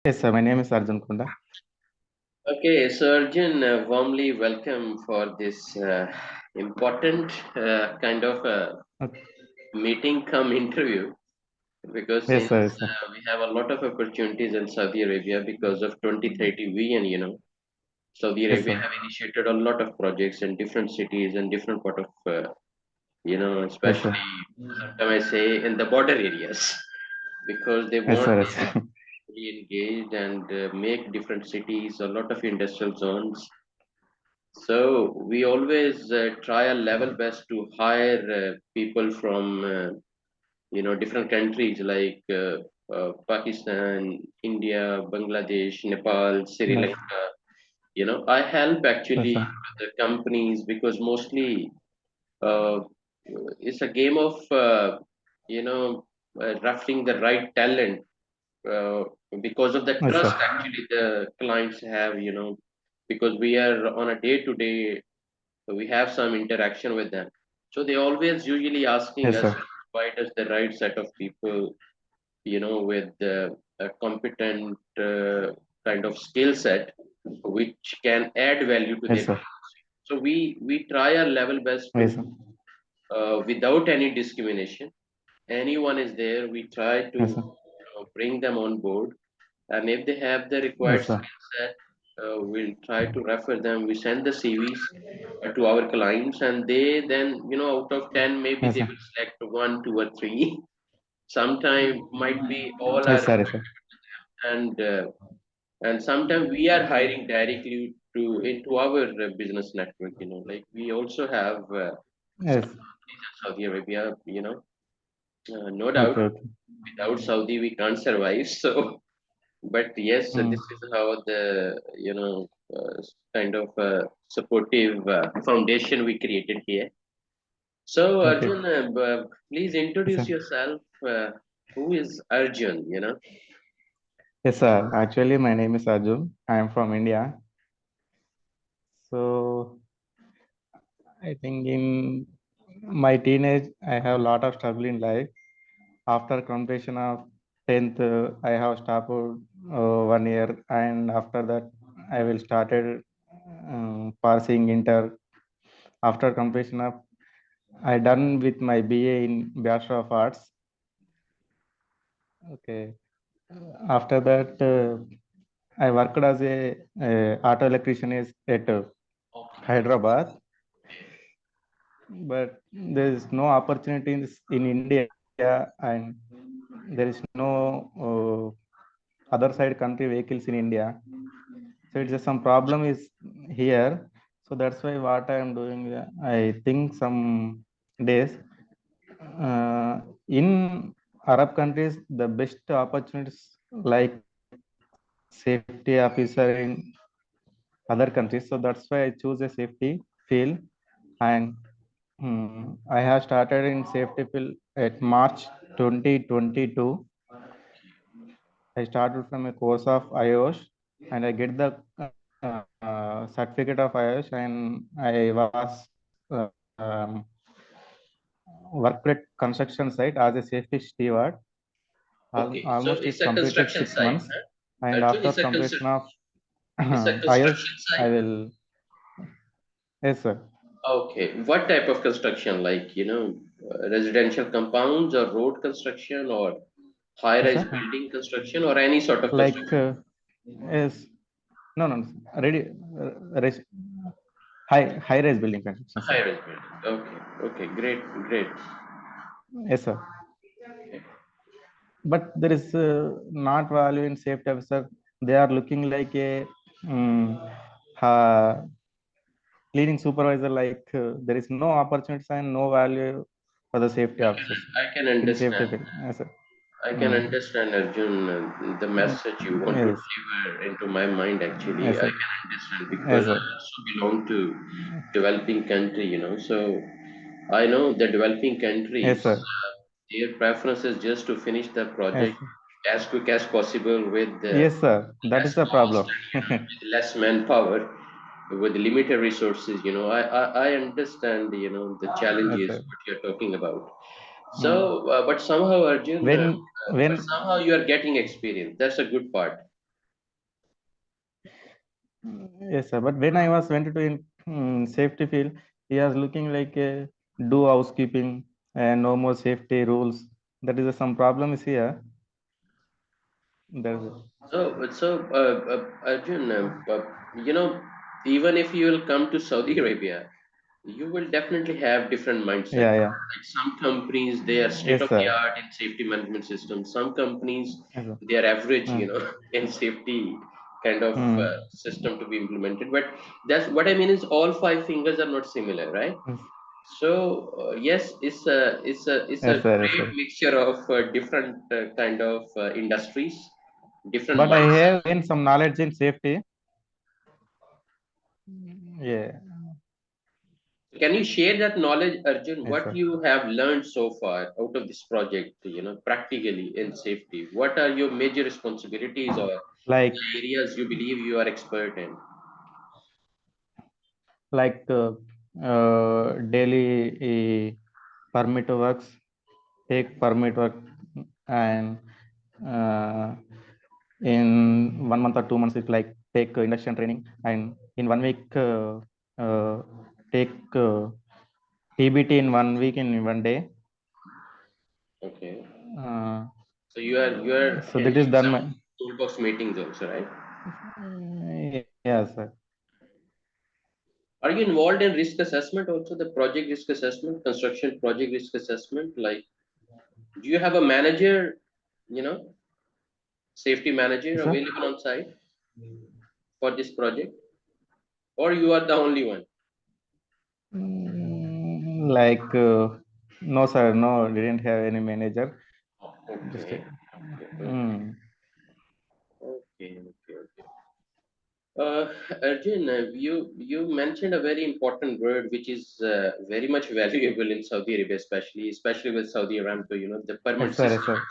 Yes, sir. My name is Arjun Kunda. Okay, so Arjun, warmly welcome for this important kind of Okay. meeting come interview because Yes, since sir. Yes, sir. we have a lot of opportunities in Saudi Arabia because of 2030 vision, Saudi Yes, Arabia sir. have initiated a lot of projects in different cities and different part of, Yes, sir. especially sometimes I say in the border areas because they Yes, want sir. Yes, sir. to be engaged and make different cities a lot of industrial zones. So we always try our level best to hire people from different countries like Pakistan, India, Bangladesh, Nepal, Sri Yes, Lanka. I help yes, actually sir. the companies because mostly uh, it's a game of you know ruffling the right talent uh, because of the Yes, trust sir. actually the clients have. Because we are on a day to day, so we have some interaction with them. So they always usually asking Yes, us sir. to provide us the right set of people, with a competent kind of skill set, which can add value to Yes, their. sir. So we try our level best to, Yes, sir. without any discrimination. Anyone is there, we try to Yes, sir. bring them on board, and if they have the required Yes, sir. skill set, we'll try to refer them. We send the CVs to our clients, and they then, out of 10, maybe Yes, they sir. will select one, two, or three. Sometime might be all Yes, are, sir. Yes, sir. and sometimes we are hiring directly to into our business network. Like we also have some Yes. companies in Saudi Arabia. No doubt, Okay. Okay. without Saudi we can't survive. So, but yes, Mm. this is how the kind of supportive foundation we created here. So Okay. Arjun, please Yes, introduce sir. yourself. Who is Arjun? Yes, sir. Actually, my name is Arjun. I am from India. So I think in my teenage, I have a lot of struggle in life. After completion of 10th, I have stopped 1 year, and after that, I will started passing inter. After completion of, I done with my BA in Bachelor of Arts. Okay. After that, I worked as a auto electrician at Okay. Hyderabad, but there is no opportunities in India, and there is no other side country vehicles in India. So it's just some problem is here. So that's why what I am doing, I think some days in Arab countries, the best opportunities like safety officer in other countries. So that's why I choose a safety field, and I have started in safety field at March 2022. I started from a course of IOS, and I get the certificate of IOS, and I was worked at construction site as a safety steward. Okay. So Almost it's it a completed construction 6 site, months, huh? and Arjun, after completion of it's a IOS, construction I site. will. Yes, sir. Okay. What type of construction? Like, residential compounds or road construction or Yes, high-rise sir. building construction or any sort of Like, construction? yes, no, no, no, ready, res, high rise building construction, sir. High-rise building. Okay. Okay. Great. Great. Yes, sir. Okay. But there is not value in safety officer. They are looking like a um, uh, cleaning supervisor. Like there is no opportunities and no value for the safety officers I can in safety understand. field. Yes, sir. I can Mm. understand, Arjun, the message you want to Yes, deliver into my mind. Actually, yes, I sir. can understand because Yes, I sir. also belong to developing country. So I know the developing Yes, countries, sir. their preference is just to finish the Yes, project sir. as quick as possible with Yes, sir. That less is the cost problem. and with less manpower, with limited resources. I understand the Yes, challenges sir. what you're talking about. Mm. So, but somehow, Arjun, When but when somehow you are getting experience. That's a good part. Yes, sir. But when I was went to in safety field, he was looking like do housekeeping and no more safety rules. That is some problem is here. There's Arjun, even if you will come to Saudi Arabia, you will definitely have different mindset. yeah, yeah. Like some companies, they are state Yes, of the sir. art in safety management systems. Some companies, Yes, sir. they are average, Mm, in safety kind of mm, system to be implemented. But that's what I mean is all five fingers are not similar, right? yes, So yes, it's a yes, sir. Yes, great sir. mixture of different kind of industries, different But I mindset. have gained some knowledge in safety. Yeah. Can you share that knowledge, Arjun? Yes, What sir. you have learned so far out of this project, practically in safety? What are your major responsibilities or Like areas you believe you are expert in? like daily permit works, take permit work, and uh, in 1 month or 2 months, it's like take induction training, and in 1 week, take TBT in 1 week in 1 day. Okay. Uh, So you are so that is handling done. some toolbox meetings also, right? Yes, sir. Are you involved in risk assessment also, the project risk assessment, construction project risk assessment? Like, do you have a manager, you know, safety manager Yes, sir. available on site for this project, or you are the only one? Like no, sir. No, didn't have any manager. Just Okay. Okay. mm, Okay. Okay. Okay. Arjun, you mentioned a very important word which is very much valuable in Saudi Arabia, especially with Saudi Aramco. The permit yes, sir. Yes, system, sir.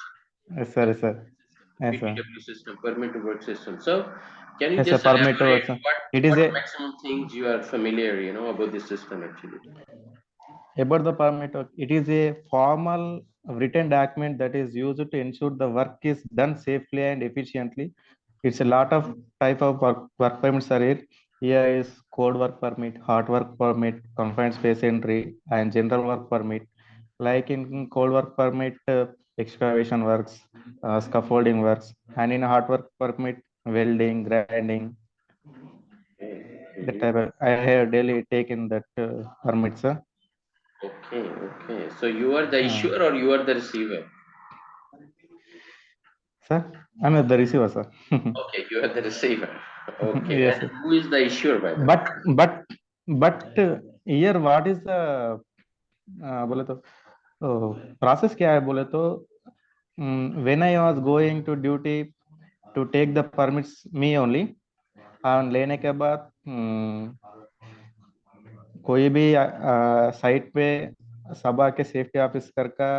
actually, Yes, sir. the Yes, sir. permit system, the Yes, sir. PTW system, permit to work system. So, can you Yes, sir. just Permit elaborate works. what It is what a maximum things you are familiar, about this system actually? about the permit work. It is a formal written document that is used to ensure the work is done safely and efficiently. It's a lot of type of work permits are here. Here is code work permit, hot work permit, confined space entry, and general work permit. Like in cold work permit, excavation works, scaffolding works, and in hot work permit, welding, grinding. Okay. The type of, I have daily taken that permits. Okay. Okay. So you are the Uh, issuer or you are the receiver? Sir, I'm the receiver, sir. Okay, you are the receiver. Okay. Yes, And sir. who is the issuer, by the way? But but but here what is the बोले तो process क्या है बोले तो when I was going to duty to take the permits me only और लेने के बाद कोई भी साइट पे सब आके सेफ्टी ऑफिसर का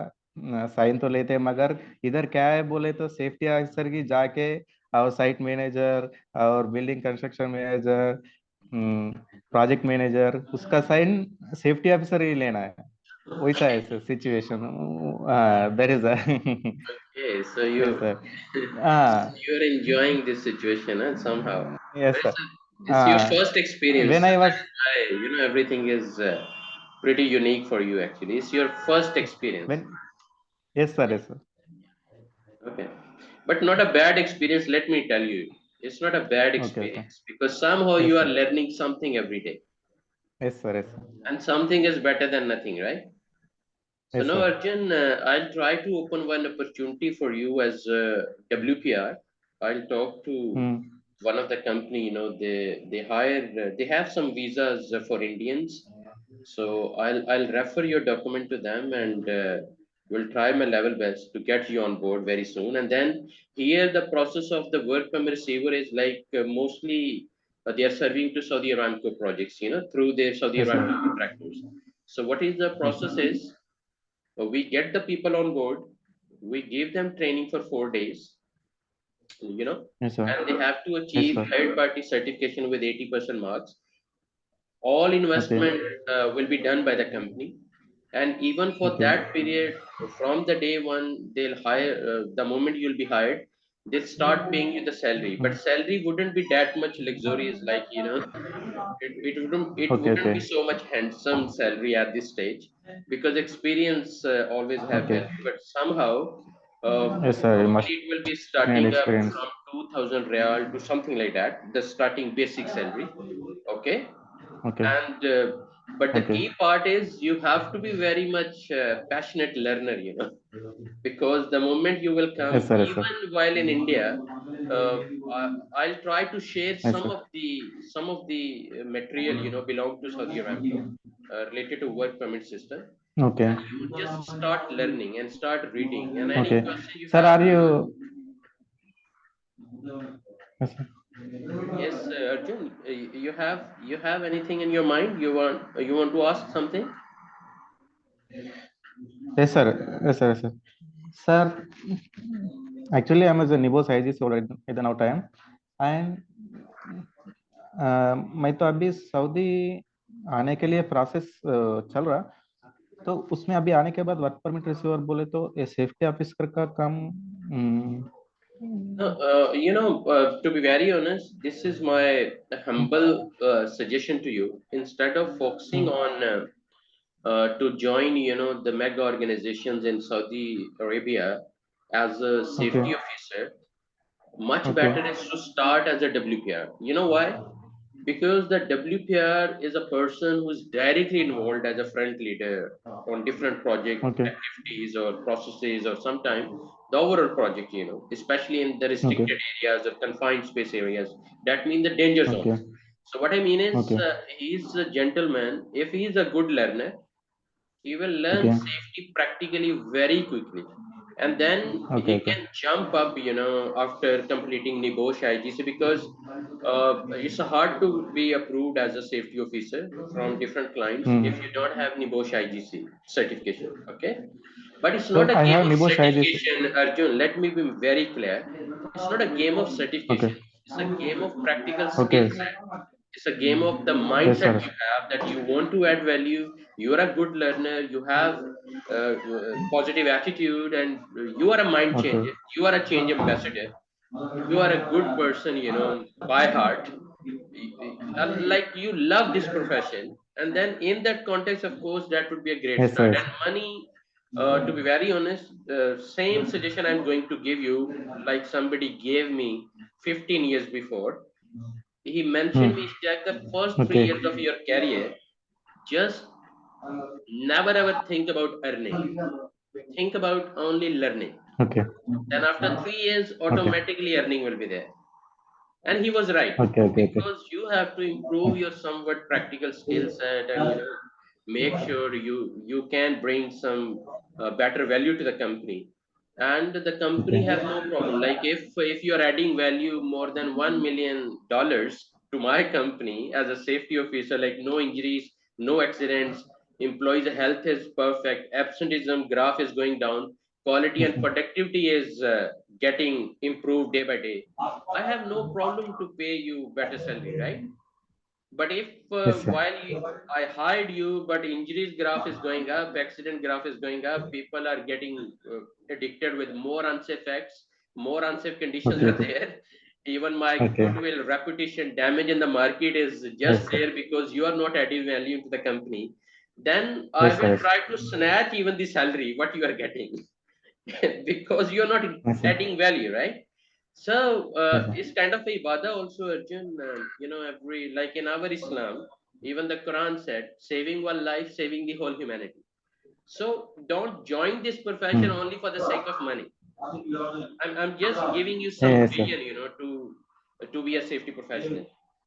साइन तो लेते हैं मगर इधर क्या है बोले तो सेफ्टी ऑफिसर की जाके और साइट मैनेजर और building construction manager project manager उसका साइन सेफ्टी ऑफिसर ही लेना है वैसा है sir situation that is Okay, so yes you sir you're enjoying this situation, somehow. Yes sir It's your first experience. When I That was is why everything is pretty unique for you. Actually, it's your first experience. When yes sir yes sir Okay, but not a bad experience. Let me tell you, it's not a bad okay okay experience because somehow you yes are sir learning something every day, yes sir yes sir and something is better than nothing, right? So yes now, sir Arjun, I'll try to open one opportunity for you as WPR. I'll talk to one of the company. They hire, they have some visas for Indians. So I'll refer your document to them and will try my level best to get you on board very soon. And then here the process of the work permit receiver is like mostly they are serving to Saudi Aramco projects, through their Saudi yes Aramco sir contractors. So what is the yes process is we get the people on board, we give them training for 4 days, you know, yes sir and they have to yes achieve sir third party certification with 80% marks. All okay investment will be done by the company. And even for okay that period, from the day one, they'll hire, the moment you'll be hired, They start paying you the salary, but salary wouldn't be that much luxurious, like it Okay, wouldn't be okay, so much handsome salary at this stage, because experience always have okay. value. But somehow, Yes, sir. You must probably it will be need starting up experience. from 2000 real to something like that, the starting basic salary. Okay. Okay, And but the okay. key part is you have to be very much passionate learner, because the moment you will come, Yes, sir. Yes, sir. even while in India, uh, I'll try to share Yes, sir. some of the material belong to Saudi Aramco, related to work permit system, Okay, and you just start learning and start reading, and any okay. question you Sir, have. are you? Yes, sir. Yes, Arjun, you have anything in your mind, you want to ask something? Yes, sir. Yes, sir. Yes, sir. Sir, actually, I'm as a Nibos IG so right at the now time, and मैं तो अभी Saudi आने के लिए process चल रहा, तो उसमें अभी आने के बाद वर्क परमिट रिसीवर बोले तो ये सेफ्टी ऑफिसर का काम। No, to be very honest, this is my humble suggestion to you. Instead of focusing on to join, the mega organizations in Saudi Arabia as a okay safety officer, much okay better is to start as a WPR. You know why? Because the WPR is a person who's directly involved as a front leader on different project okay activities or processes, or sometimes the overall project, especially in the okay restricted areas or confined space areas. That means the danger okay zones. So what I mean is, okay he's a gentleman. If he's a good learner, he will learn okay safety practically very quickly. And then okay he okay can jump up, after completing Nibosh IGC, because it's hard to be approved as a safety officer from different clients if you don't have Nibosh IGC certification. Okay. But it's sir not a I game have of निबो शाइजी से। certification, Arjun. Let me be very clear. It's not a game of okay certification. It's a game of practical okay skill set. It's a game of the yes mindset sir you have, that you want to add value. You are a good learner. You have positive attitude, and you are a mind okay changer. You are a change ambassador. You are a good person, by heart. Like you love this profession, and then in that context, of course, that would be a great yes start. Sir And money, to be very honest, same suggestion I'm going to give you, like somebody gave me 15 years before. He mentioned me that the first three okay years of your career, just never ever think about earning. Think about only learning. Okay Then after 3 years, okay automatically earning will be there. And he was right, okay okay okay because you have to improve your somewhat practical skill set, and make sure you can bring some better value to the company, and the company has no problem. Like if you are adding value more than $1 million to my company as a safety officer, like no injuries, no accidents, employees health is perfect, absenteeism graph is going down, quality and productivity is getting improved day by day, I have no problem to pay you better salary, right? But if yes sir while I hired you, but injuries graph is going up, accident graph is going up, people are getting addicted with more unsafe acts, more unsafe conditions okay are okay there. Even my okay goodwill, reputation damage in the market is yes just sir there because you are not adding value to the company. Then I yes will sir try to snatch even the salary what you are getting. Because you're not yes sir adding value, right? So yes it's sir kind of a ibadah also, Arjun. Every, like in our Islam, even the Quran said, saving one life, saving the whole humanity. So don't join this profession only for the sake of money. I'm just giving you some yes vision, sir to be a safety professional.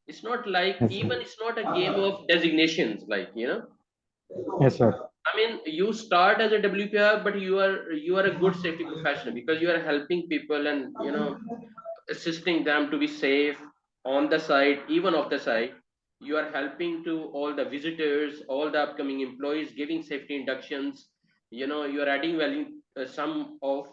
It's not like, yes even sir it's not a game of designations, like, yes sir I mean, you start as a WPR, but you are a good safety professional because you are helping people, and assisting them to be safe on the site, even off the site. You are helping to all the visitors, all the upcoming employees, giving safety inductions. You are adding value. Some of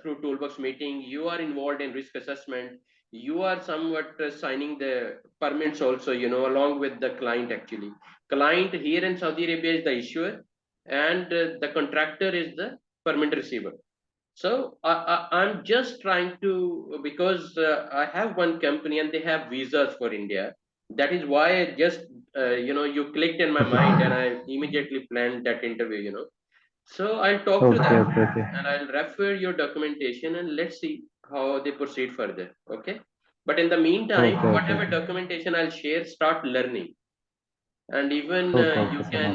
through toolbox meeting, you are involved in risk assessment. You are somewhat signing the permits also. Along with the client. Actually, client here in Saudi Arabia is the issuer, and the contractor is the permit receiver. So I'm just trying to, because I have one company and they have visas for India. That is why I just, you clicked in my mind and I immediately planned that interview, So I'll talk to Okay, them okay, okay. and I'll refer your documentation and let's see how they proceed further. Okay. But in the meantime, Okay, okay, whatever okay. documentation I'll share, start learning. And even Okay, you okay, sir. No can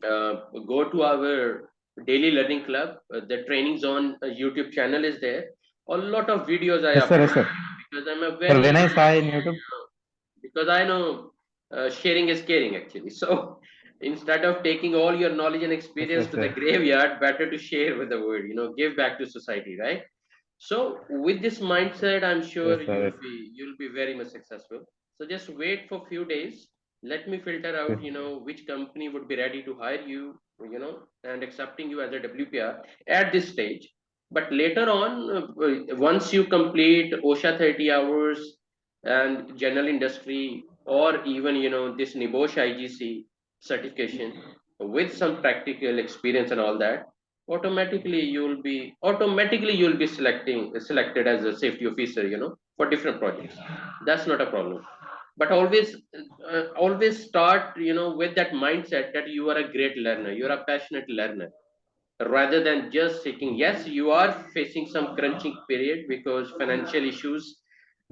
problem. go to our daily learning club. The training zone YouTube channel is there. A lot of videos I Yes, sir. upload, Yes, sir. because I'm a Sir, very, when I saw in YouTube, because I know sharing is caring actually. So instead of taking all your knowledge and yes, experience yes, to the sir. graveyard, better to share with the world, give back to society, right? So with this mindset, I'm sure Yes, sir. Yes. you'll be very much successful. So just wait for few days. Let me filter out, Okay. which company would be ready to hire you, and accepting you as a WPR at this stage. But later on, once you complete OSHA 30 hours and general industry, or even this NIBOSH IGC certification with some practical experience and all that, automatically you'll be selected as a safety officer, for different projects. That's not a problem. But always start, with that mindset that you are a great learner, you're a passionate learner, rather than just sitting. Yes, you are facing some crunching period because financial issues.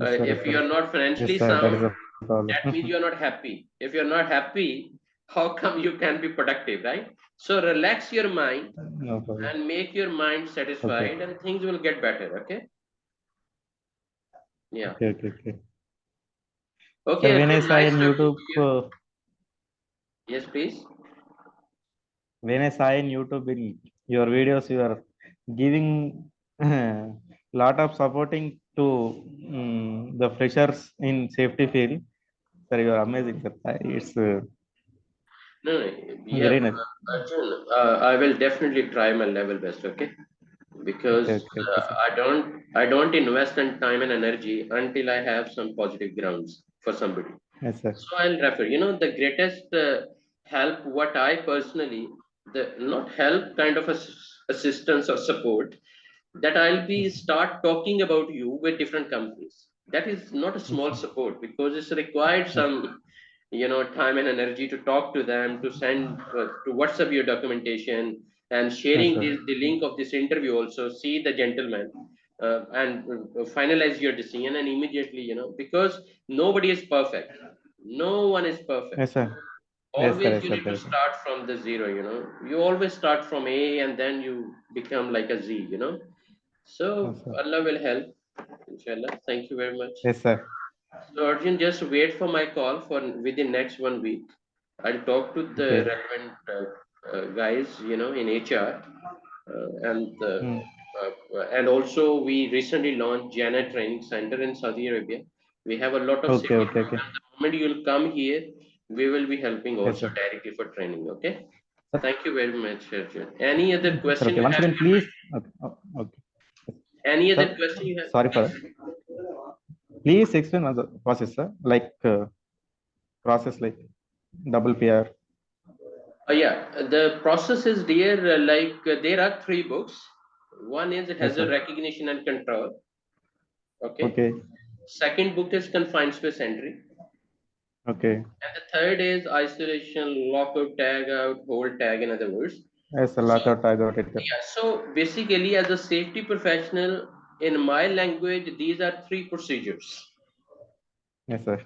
Yes, sir. Yes, If you sir. are not Yes, financially sir. That is sound, a problem. that means you're not happy. If you're not happy, how come you can be productive, right? So relax your mind No problem. and make your mind Okay. satisfied and things will get better. Okay. Yeah. Okay, okay, okay. Okay, Sir, when I Arjun, saw nice in talking YouTube, to you. Yes, please. when I saw in YouTube in your videos, you are giving lot of supporting to the freshers in safety field. Sir, you are amazing, sir. It's No, no, yeah, very nice. Arjun, I will definitely try my level best. Okay, Okay, because okay, okay, sir. I don't invest in time and energy until I have some positive grounds for somebody. Yes, sir. So I'll refer. The greatest help, what I personally, the not help, kind of assistance or support, that I'll be Yes, start talking about you with different companies. That is not a yes, small sir. support because it's required Yes, some, time and energy to talk to them, to send to WhatsApp your documentation and yes, sharing sir. the link of this interview also, see the gentleman and finalize your decision and immediately, because nobody is perfect. No one is perfect. Yes, sir. Yes, sir. Always Yes, you sir. need to Yes, sir. start from the zero, you always start from A and then you become like a Z, so Yes, sir. Allah will help, inshallah. Thank you very much. Yes, sir. So Arjun, just wait for my call for within next 1 week. I'll talk to the Okay. relevant guys, in HR, Hmm. and also we recently launched Jana Training Center in Saudi Arabia. We have a lot of Okay, safety okay, okay. programs. The moment you'll come here, we will be helping Yes, also sir. directly for training. Okay. Sir, Thank you very much, Arjun. Any other sir, question okay. you Once have in again, your please. mind? Okay. Oh, okay. Any Sir, other question you have, sorry for that. please? Please explain the process, sir. Like process like double PR. Yeah, the process is there. There are three books. One is Yes, hazard sir. recognition and control. Okay. Okay. Second book is confined space entry, Okay. and the third is isolation, lockout, tag out, hold tag. In other words, Yes, sir. so Lockout, tag out, it. yeah. So basically, as a safety professional, in my language, these are three procedures. Yes, sir.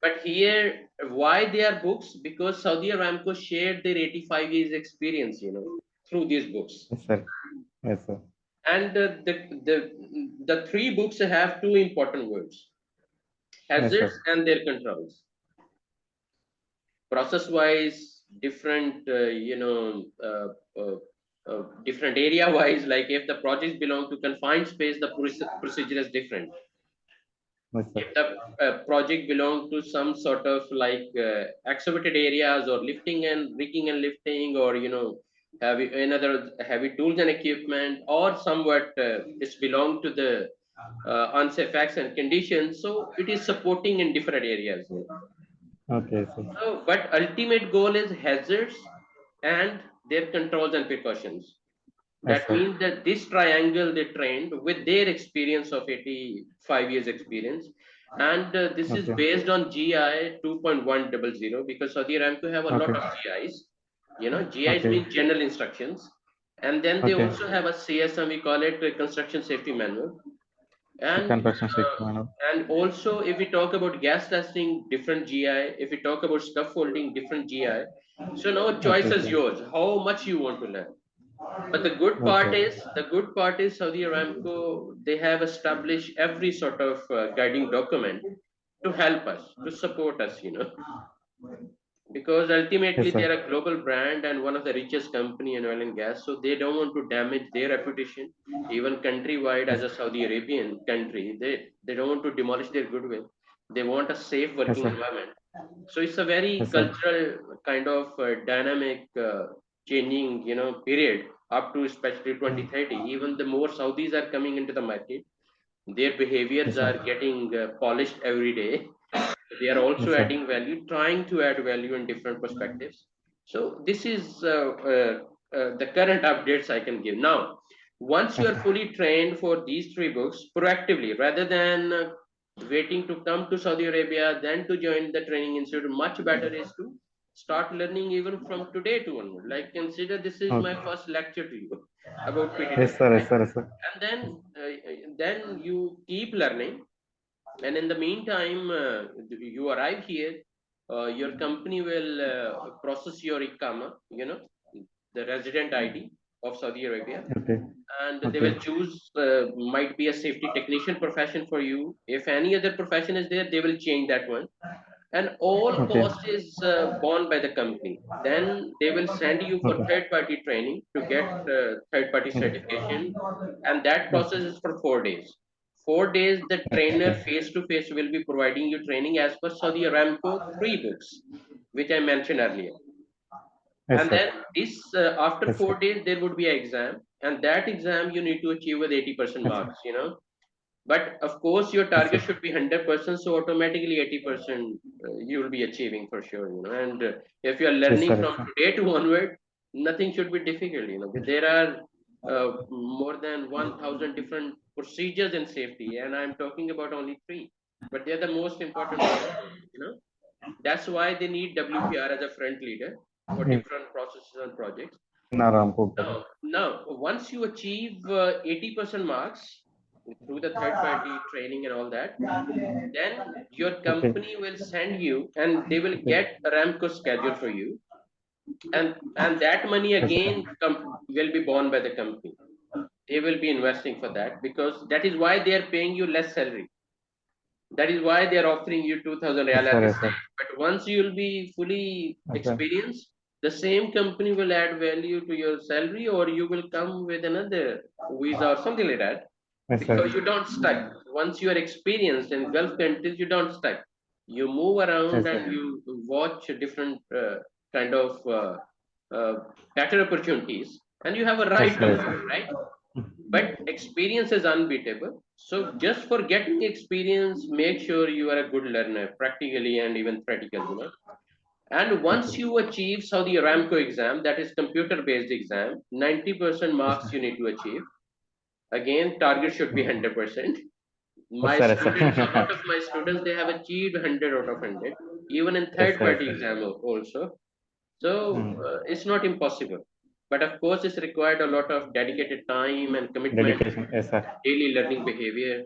But here, why they are books? Because Saudi Aramco shared their 85 years experience, through these books. Yes, sir. Yes, sir. And the three books have two important words: Yes, hazards sir. and their controls. Process wise, different, different area wise, like if the projects belong to confined space, the procedure is different. Yes, sir. If the project belong to some sort of like excavated areas or lifting and rigging and lifting, or heavy another heavy tools and equipment, or somewhat it's belong to the unsafe acts and conditions, so it is supporting in different areas, Okay, sir. so but ultimate goal is hazards and their controls and precautions. Yes, That sir. means that this triangle they trained with their experience of 85 years experience, and this is Okay. based on GI 2.100 because Saudi Aramco have a lot Okay. of GIs. GIs Okay. mean general instructions, and then they Okay. also have a CSM. We call it a construction safety manual, and Construction safety manual. also if we talk about gas testing, different GI. If we talk about scaffolding, different GI. So now choice Okay, is sir. yours. How much you want to learn? But Okay. the good part is Saudi Aramco, they have established every sort of guiding document to help us, to support us, because Yes, ultimately sir. they're a global brand and one of the richest company in oil and gas. So they don't want to damage their reputation, even countrywide Yes. as a Saudi Arabian country. They don't want to demolish their goodwill. They want a safe Yes, working sir. environment. So it's a very Yes, sir. cultural kind of dynamic changing, period up to especially Mm. 2030. Even the more Saudis are coming into the market, their behaviors Yes, sir. are getting polished every day. They are also Yes, sir. adding value, trying to add value in different perspectives. So this is the current updates I can give. Now, once you Yes, are sir. fully trained for these three books proactively, rather than waiting to come to Saudi Arabia, then to join the training institute, much better is to start learning even from today to onward. Like consider this is my Okay. first lecture to you about Yes, PTW, sir. Yes, right? sir. Yes, sir. And then you keep learning, and in the meantime, you arrive here, your company will process your ikama, the resident ID of Saudi Arabia, Okay. and they Okay. will choose, might be a safety technician profession for you. If any other profession is there, they will change that one. And all Okay. cost is borne by the company. Then they will send you for Okay. third party training to get third party Okay. certification, and that Okay. process is for 4 days. 4 days, the trainer Okay. face to face will be providing you training as per Saudi Aramco three books, which I mentioned earlier. Yes, And sir. then this after Yes, sir. 4 days, there would be an exam, and that exam you need to achieve with 80% Yes, sir. marks. But of course, your Yes, sir. target should be 100%, so automatically 80% you will be achieving for sure. And if you are Yes, learning sir. from Yes, sir. today to onward, nothing should be difficult. There are more than 1,000 different procedures in safety, and I'm talking about only three, but they're the most important ones. That's why they need WPR as a front leader for In different processes and projects. ARAMCO. Now, once you achieve 80% marks through the third party training and all that, then your Okay. company will send you and they will Okay. get a Ramco schedule for you. And that money Yes, sir. again will be borne by the company. They will be investing for that because that is why they are paying you less salary. That is why they are offering you 2,000 Yes, real sir. at this Yes, sir. stage. But once you will be fully Yes, sir. experienced, the same company will add value to your salary, or you will come with another visa or something like that, Yes, sir. because you don't stuck. Once you are experienced in Gulf countries, you don't stuck. You move around Yes, and sir. you watch different kind of uh, better opportunities, and you have a Yes, right to sir. Yes, move, sir. right? But experience is unbeatable. So just for getting experience, make sure you are a good learner, practically and even theoretically. And once Okay. you achieve Saudi Aramco exam, that is computer based exam, 90% Yes, marks sir. you need to achieve. Again, target should be 100%. Yes, My sir. Yes, students, a lot sir. of my students, they have achieved 100 out of 100, even in Yes, third sir. Yes, party sir. exam also. So Mm. it's not impossible. But of course, it's required a lot of dedicated time and commitment, Dedication. Yes, sir. daily learning behavior,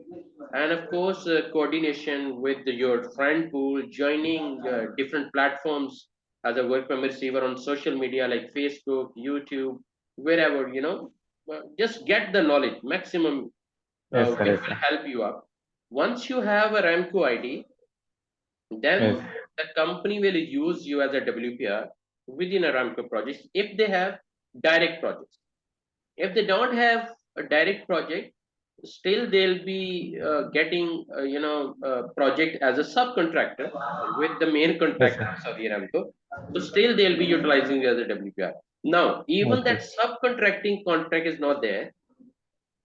and of course, coordination with your friend pool, joining different platforms as a work permit receiver on social media like Facebook, YouTube, wherever, just get the knowledge maximum, Yes, sir. which Yes, will sir. help you up. Once you have a Ramco ID, Yes. then the company will use you as a WPR within a Ramco project if they have direct projects. If they don't have a direct project, still they'll be getting project as a subcontractor with the main Yes, contractor sir. of Saudi Aramco. So still they'll be utilizing you as a WPR. Now, even that Okay. subcontracting contract is not there.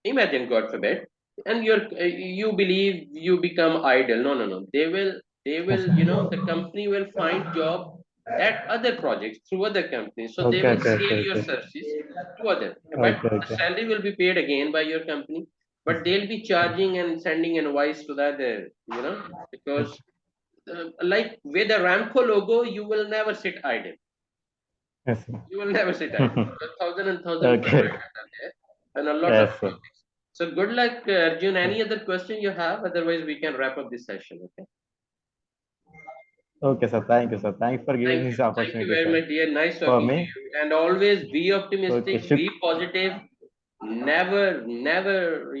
Imagine, God forbid, and you believe you become idle. No, no, no. They will Yes, the company will find job at other projects through other companies. So they Okay, will okay, sell okay, your okay. services to other, but Okay, the okay. salary will be paid again by your company, but they'll be charging and sending invoice to the other, Yes. because like with the Ramco logo, you will never sit idle. Yes, sir. You will never sit idle because thousand and thousand Okay. contractors are there and a lot of Yes, sir. projects. So good luck, Arjun. Any other question you have? Otherwise, we can wrap up this session. Okay. Okay, sir. Thank you, sir. Thanks for giving Thank this you. Thank you opportunity, very sir. much, dear. Nice For talking to me. you. And always be Okay. optimistic, be positive. Never, never,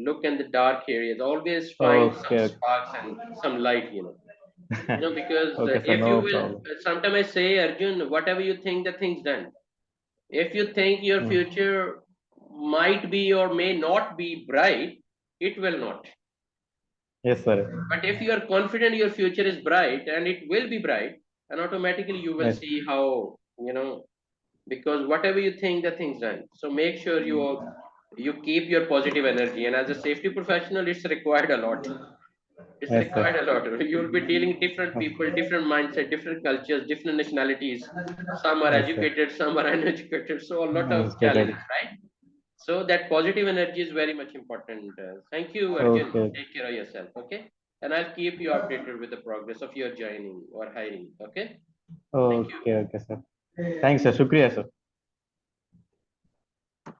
look in the dark areas. Always find some Okay. sparks and some light, because Okay, sir. if you No will, problem. sometimes I say, Arjun, whatever you think, the thing's done. If you think your Hmm. future might be or may not be bright, it will not. Yes, sir. But if you are confident your future is bright and it will be bright, and automatically you will Yes. see how, because whatever you think, the thing's done. So make sure you keep your positive energy. And as a safety professional, it's required a lot. It's Yes, sir. required a lot. You'll be dealing different people, different mindset, different cultures, different nationalities. Some are Yes, sir. educated, some are uneducated. So a lot of Educated. challenges, right? So that positive energy is very much important. Thank you, Arjun. Okay. Take care of yourself, okay? And I'll keep you updated with the progress of your joining or hiring, okay? Thank you. Okay, okay, sir. Thanks, sir. Shukriya, sir.